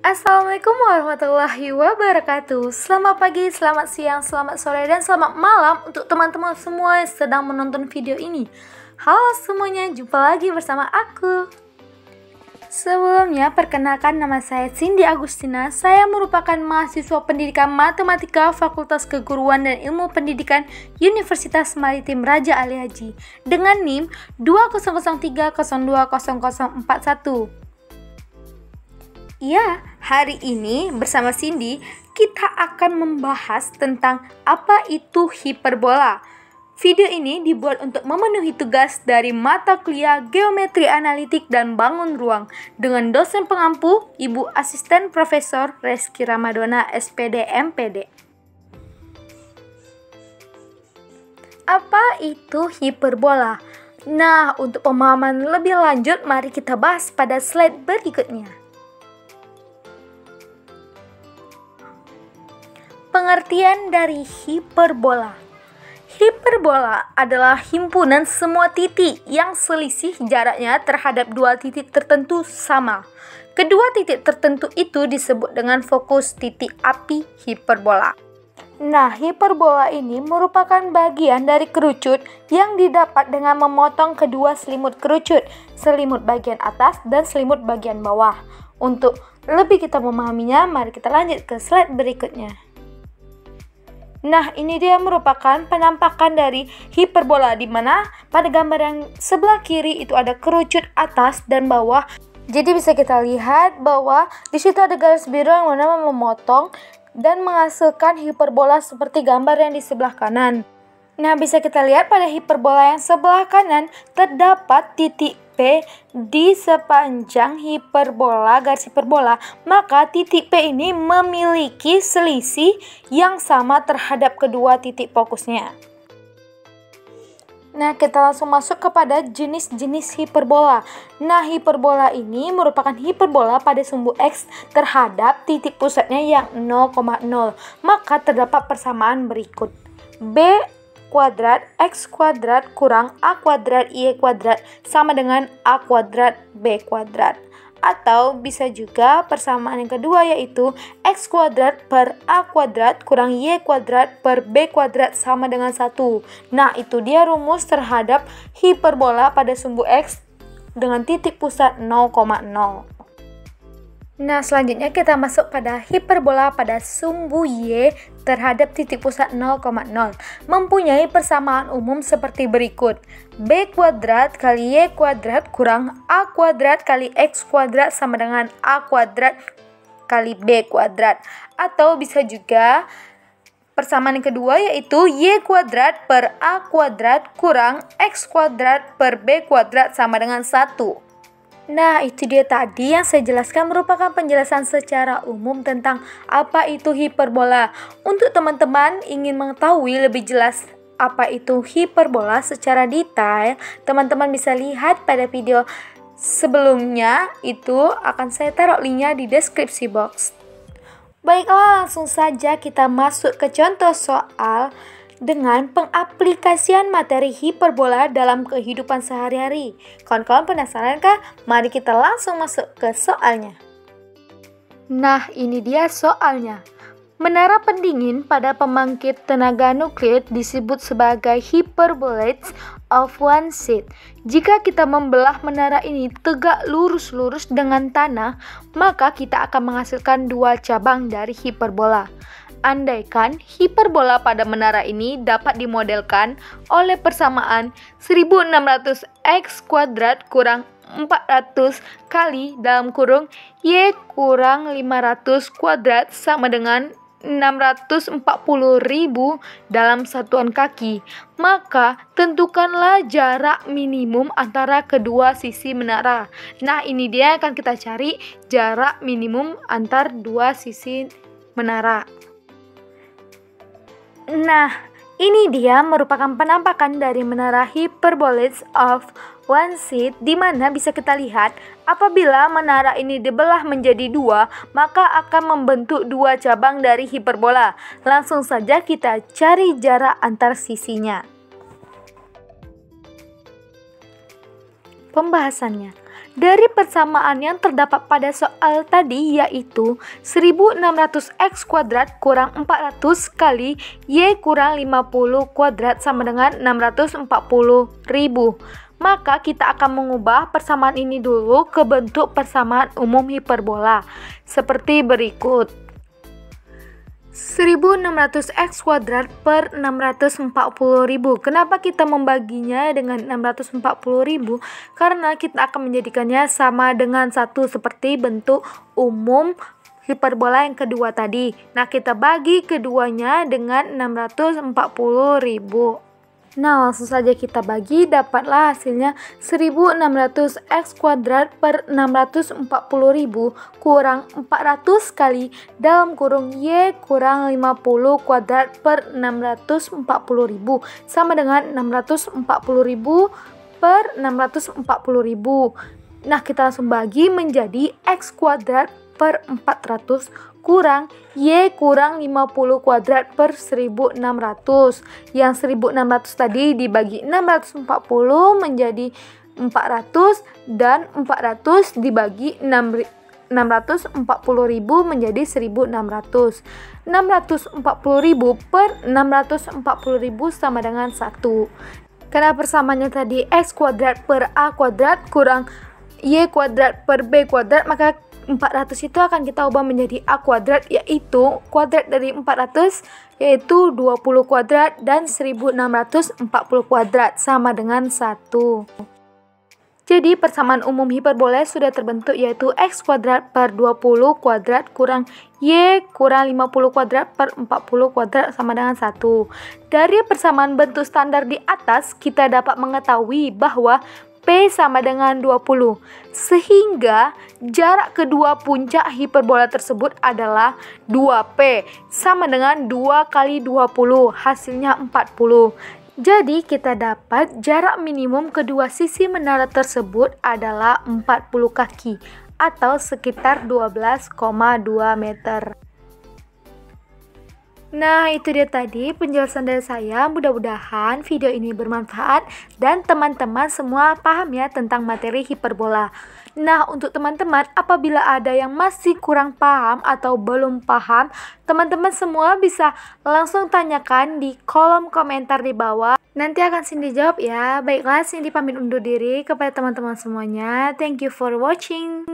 Assalamualaikum warahmatullahi wabarakatuh. Selamat pagi, selamat siang, selamat sore, dan selamat malam untuk teman-teman semua yang sedang menonton video ini. Halo semuanya, jumpa lagi bersama aku. Sebelumnya, perkenalkan nama saya Cindy Agustina. Saya merupakan mahasiswa pendidikan matematika Fakultas Keguruan dan Ilmu Pendidikan Universitas Maritim Raja Ali Haji dengan NIM 2003020041. Ya, hari ini bersama Cindy kita akan membahas tentang apa itu hiperbola. Video ini dibuat untuk memenuhi tugas dari mata kuliah Geometri Analitik dan Bangun Ruang dengan dosen pengampu Ibu Asisten Profesor Reski Ramadona SPD MPD. Apa itu hiperbola? Nah, untuk pemahaman lebih lanjut mari kita bahas pada slide berikutnya. Pengertian dari hiperbola. Hiperbola adalah himpunan semua titik yang selisih jaraknya terhadap dua titik tertentu sama. Kedua titik tertentu itu disebut dengan fokus titik api hiperbola. Nah, hiperbola ini merupakan bagian dari kerucut yang didapat dengan memotong kedua selimut kerucut, selimut bagian atas dan selimut bagian bawah. Untuk lebih kita memahaminya, mari kita lanjut ke slide berikutnya. Nah, ini dia merupakan penampakan dari hiperbola, di mana pada gambar yang sebelah kiri itu ada kerucut atas dan bawah. Jadi bisa kita lihat bahwa di situ ada garis biru yang mana memotong dan menghasilkan hiperbola seperti gambar yang di sebelah kanan. Nah, bisa kita lihat pada hiperbola yang sebelah kanan terdapat titik P di sepanjang hiperbola, garis hiperbola, maka titik P ini memiliki selisih yang sama terhadap kedua titik fokusnya. Nah, kita langsung masuk kepada jenis-jenis hiperbola. Nah, hiperbola ini merupakan hiperbola pada sumbu X terhadap titik pusatnya yang 0,0. Maka terdapat persamaan berikut. B kuadrat X kuadrat kurang A kuadrat Y kuadrat sama dengan A kuadrat B kuadrat. Atau bisa juga persamaan yang kedua yaitu X kuadrat per A kuadrat kurang Y kuadrat per B kuadrat sama dengan 1. Nah, itu dia rumus terhadap hiperbola pada sumbu X dengan titik pusat 0,0. Nah, selanjutnya kita masuk pada hiperbola pada sumbu Y terhadap titik pusat 0,0. Mempunyai persamaan umum seperti berikut. B kuadrat kali Y kuadrat kurang A kuadrat kali X kuadrat sama dengan A kuadrat kali B kuadrat. Atau bisa juga persamaan yang kedua yaitu Y kuadrat per A kuadrat kurang X kuadrat per B kuadrat sama dengan 1. Nah, itu dia tadi yang saya jelaskan merupakan penjelasan secara umum tentang apa itu hiperbola. Untuk teman-teman ingin mengetahui lebih jelas apa itu hiperbola secara detail, teman-teman bisa lihat pada video sebelumnya, itu akan saya taruh linknya di deskripsi box. Baiklah, langsung saja kita masuk ke contoh soal dengan pengaplikasian materi hiperbola dalam kehidupan sehari-hari. Kawan-kawan penasaran kah? Mari kita langsung masuk ke soalnya. Nah, ini dia soalnya. Menara pendingin pada pembangkit tenaga nuklir disebut sebagai hyperbolates of one sheet. Jika kita membelah menara ini tegak lurus-lurus dengan tanah, maka kita akan menghasilkan dua cabang dari hiperbola. Andaikan hiperbola pada menara ini dapat dimodelkan oleh persamaan 1600 X kuadrat kurang 400 kali dalam kurung Y kurang 500 kuadrat sama dengan 640.000 dalam satuan kaki, maka tentukanlah jarak minimum antara kedua sisi menara. Nah, ini dia yang akan kita cari, jarak minimum antar dua sisi menara. Nah, ini dia merupakan penampakan dari menara hyperbolates of one sheet, di mana bisa kita lihat apabila menara ini dibelah menjadi dua, maka akan membentuk dua cabang dari hiperbola. Langsung saja kita cari jarak antar sisinya. Pembahasannya. Dari persamaan yang terdapat pada soal tadi yaitu 1600x kuadrat kurang 400 kali Y kurang 50 kuadrat sama dengan 640.000. Maka kita akan mengubah persamaan ini dulu ke bentuk persamaan umum hiperbola seperti berikut. 1600x kuadrat per 640.000. Kenapa kita membaginya dengan 640.000? Karena kita akan menjadikannya sama dengan 1 seperti bentuk umum hiperbola yang kedua tadi. Nah, kita bagi keduanya dengan 640.000. Nah, langsung saja kita bagi, dapatlah hasilnya 1600x kuadrat per 640.000 kurang 400 kali dalam kurung Y kurang 50 kuadrat per 640.000 sama dengan 640.000 per 640.000. Nah, kita langsung bagi menjadi X kuadrat per 400 kurang Y kurang 50 kuadrat per 1600. Yang 1600 tadi dibagi 640 menjadi 400 dan 400 dibagi 640.000 menjadi 1600. 640.000 per 640.000 sama dengan 1. Karena persamaannya tadi X kuadrat per A kuadrat kurang Y kuadrat per B kuadrat, maka 400 itu akan kita ubah menjadi A kuadrat, yaitu kuadrat dari 400 yaitu 20 kuadrat dan 1640 kuadrat sama dengan 1. Jadi persamaan umum hiperbola sudah terbentuk yaitu X kuadrat per 20 kuadrat kurang Y kurang 50 kuadrat per 40 kuadrat sama dengan 1. Dari persamaan bentuk standar di atas kita dapat mengetahui bahwa P sama dengan 20, sehingga jarak kedua puncak hiperbola tersebut adalah 2P, sama dengan 2 kali 20, hasilnya 40. Jadi kita dapat jarak minimum kedua sisi menara tersebut adalah 40 kaki, atau sekitar 12,2 meter. Nah, itu dia tadi penjelasan dari saya. Mudah-mudahan video ini bermanfaat dan teman-teman semua paham ya tentang materi hiperbola. Nah, untuk teman-teman apabila ada yang masih kurang paham atau belum paham, teman-teman semua bisa langsung tanyakan di kolom komentar di bawah. Nanti akan Cindy jawab ya. Baiklah, Cindy pamit undur diri kepada teman-teman semuanya. Thank you for watching.